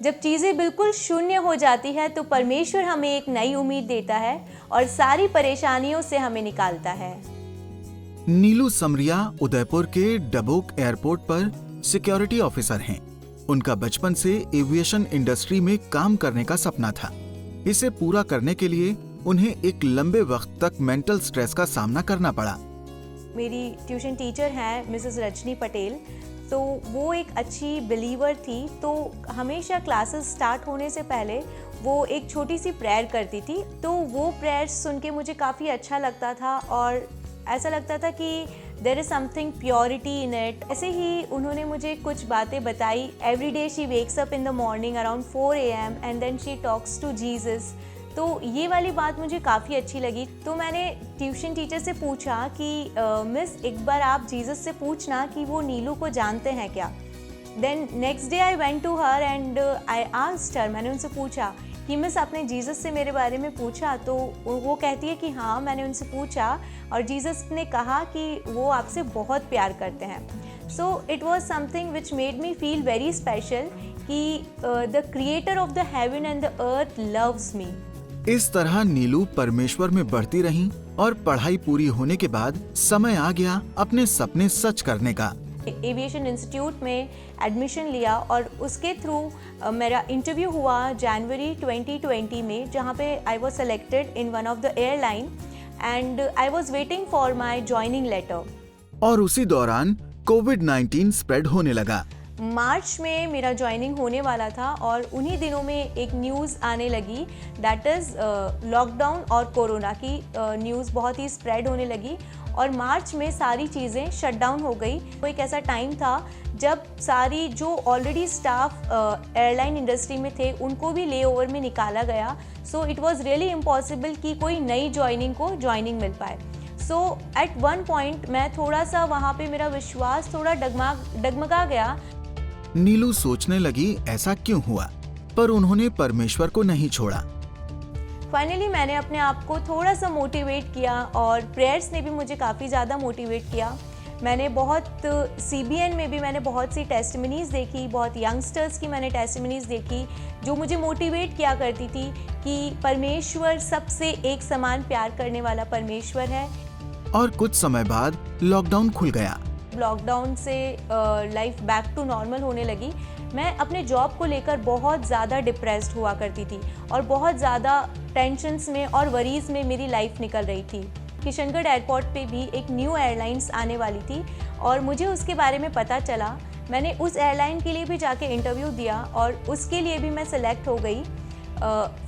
जब चीज़ें बिल्कुल शून्य हो जाती है तो परमेश्वर हमें एक नई उम्मीद देता है और सारी परेशानियों से हमें निकालता है। नीलू समरिया उदयपुर के डबोक एयरपोर्ट पर सिक्योरिटी ऑफिसर हैं। उनका बचपन से एविएशन इंडस्ट्री में काम करने का सपना था। इसे पूरा करने के लिए उन्हें एक लंबे वक्त तक मेंटल स्ट्रेस का सामना करना पड़ा। मेरी ट्यूशन टीचर हैं मिसेस रजनी पटेल, तो वो एक अच्छी बिलीवर थी। तो हमेशा क्लासेस स्टार्ट होने से पहले वो एक छोटी सी प्रेयर करती थी। तो वो प्रेयर सुन के मुझे काफ़ी अच्छा लगता था और ऐसा लगता था कि there is something purity in it. ऐसे ही उन्होंने मुझे कुछ बातें बताई। Every day she wakes up in the morning around 4 AM and then she talks to Jesus. तो ये वाली बात मुझे काफ़ी अच्छी लगी। तो मैंने ट्यूशन टीचर से पूछा कि मिस एक बार आप जीसस से पूछना कि वो नीलू को जानते हैं क्या। Then next day I went to her and I asked her, मैंने उनसे पूछा कि मिस आपने जीसस से मेरे बारे में पूछा। तो वो कहती है कि हाँ, मैंने उनसे पूछा और जीसस ने कहा कि वो आपसे बहुत प्यार करते हैं। So it was something which made me feel very special कि the creator of the heaven and the earth loves me. इस तरह नीलू परमेश्वर में बढ़ती रहीं और पढ़ाई पूरी होने के बाद समय आ गया अपने सपने सच करने का। एविएशन इंस्टीट्यूट में एडमिशन लिया और उसके थ्रू मेरा इंटरव्यू हुआ जनवरी 2020 में, जहाँ पे I was selected in one of the airline and I was waiting for my joining letter. और उसी दौरान कोविड-19 स्प्रेड होने लगा। मार्च में मेरा ज्वाइनिंग होने वाला था और उन्हीं दिनों में एक न्यूज़ आने लगी, दैट इज़ लॉकडाउन और कोरोना की न्यूज़ बहुत ही स्प्रेड होने लगी और मार्च में सारी चीज़ें शट डाउन हो गई। वो एक ऐसा टाइम था जब सारी जो ऑलरेडी स्टाफ एयरलाइन इंडस्ट्री में थे उनको भी ले ओवर में निकाला गया। So it was really impossible कि कोई नई ज्वाइनिंग को ज्वाइनिंग मिल पाए। सो एट वन पॉइंट मैं थोड़ा सा वहाँ पे मेरा विश्वास थोड़ा डगमगा गया। नीलू सोचने लगी ऐसा क्यों हुआ, पर उन्होंने परमेश्वर को नहीं छोड़ा। फाइनली मैंने अपने आप को थोड़ा सा मोटिवेट किया और प्रेयर्स ने भी मुझे काफ़ी ज़्यादा मोटिवेट किया। मैंने बहुत CBN में भी मैंने बहुत सी टेस्टिमनीज़ देखी, बहुत यंगस्टर्स की मैंने टेस्टिमनीज़ देखी जो मुझे मोटिवेट किया करती थी कि परमेश्वर सबसे एक समान प्यार करने वाला परमेश्वर है। और कुछ समय बाद लॉकडाउन खुल गया। लॉकडाउन से लाइफ बैक टू नॉर्मल होने लगी। मैं अपने जॉब को लेकर बहुत ज़्यादा डिप्रेस्ड हुआ करती थी और बहुत ज़्यादा टेंशन्स में और वरीज़ में मेरी लाइफ निकल रही थी। किशनगढ़ एयरपोर्ट पे भी एक न्यू एयरलाइंस आने वाली थी और मुझे उसके बारे में पता चला। मैंने उस एयरलाइन के लिए भी जाके इंटरव्यू दिया और उसके लिए भी मैं सिलेक्ट हो गई।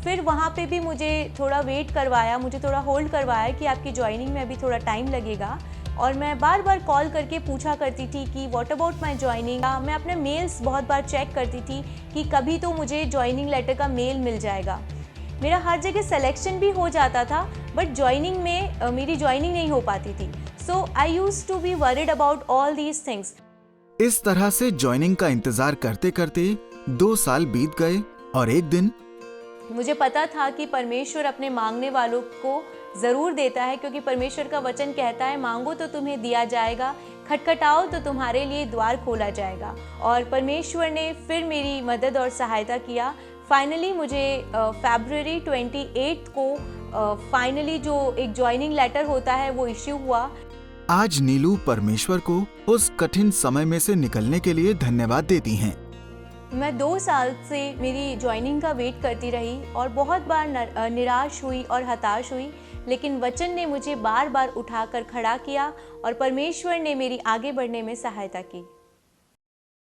फिर वहाँ पे भी मुझे थोड़ा वेट करवाया, मुझे थोड़ा होल्ड करवाया कि आपकी ज्वाइनिंग में अभी थोड़ा टाइम लगेगा। और मैं बार बार कॉल करके पूछा करती थी कि व्हाट अबाउट माय ज्वाइनिंग। मैं अपने मेल्स बहुत बार चेक करती थी कि कभी तो मुझे ज्वाइनिंग लेटर का मेल मिल जाएगा। मेरा हर जगह सिलेक्शन भी हो जाता था बट ज्वाइनिंग में मेरी ज्वाइनिंग नहीं हो पाती थी। So I used to be worried about all these things. इस तरह से ज्वाइनिंग का इंतजार करते करते 2 साल बीत गए और एक दिन मुझे पता था कि परमेश्वर अपने मांगने वालों को ज़रूर देता है, क्योंकि परमेश्वर का वचन कहता है मांगो तो तुम्हें दिया जाएगा, खटखटाओ तो तुम्हारे लिए द्वार खोला जाएगा। और परमेश्वर ने फिर मेरी मदद और सहायता किया। फाइनली मुझे फरवरी 28 को फाइनली जो एक ज्वाइनिंग लेटर होता है वो इश्यू हुआ। आज नीलू परमेश्वर को उस कठिन समय में से निकलने के लिए धन्यवाद देती हैं। मैं 2 साल से मेरी ज्वाइनिंग का वेट करती रही और बहुत बार निराश हुई और हताश हुई, लेकिन वचन ने मुझे बार बार उठाकर खड़ा किया और परमेश्वर ने मेरी आगे बढ़ने में सहायता की।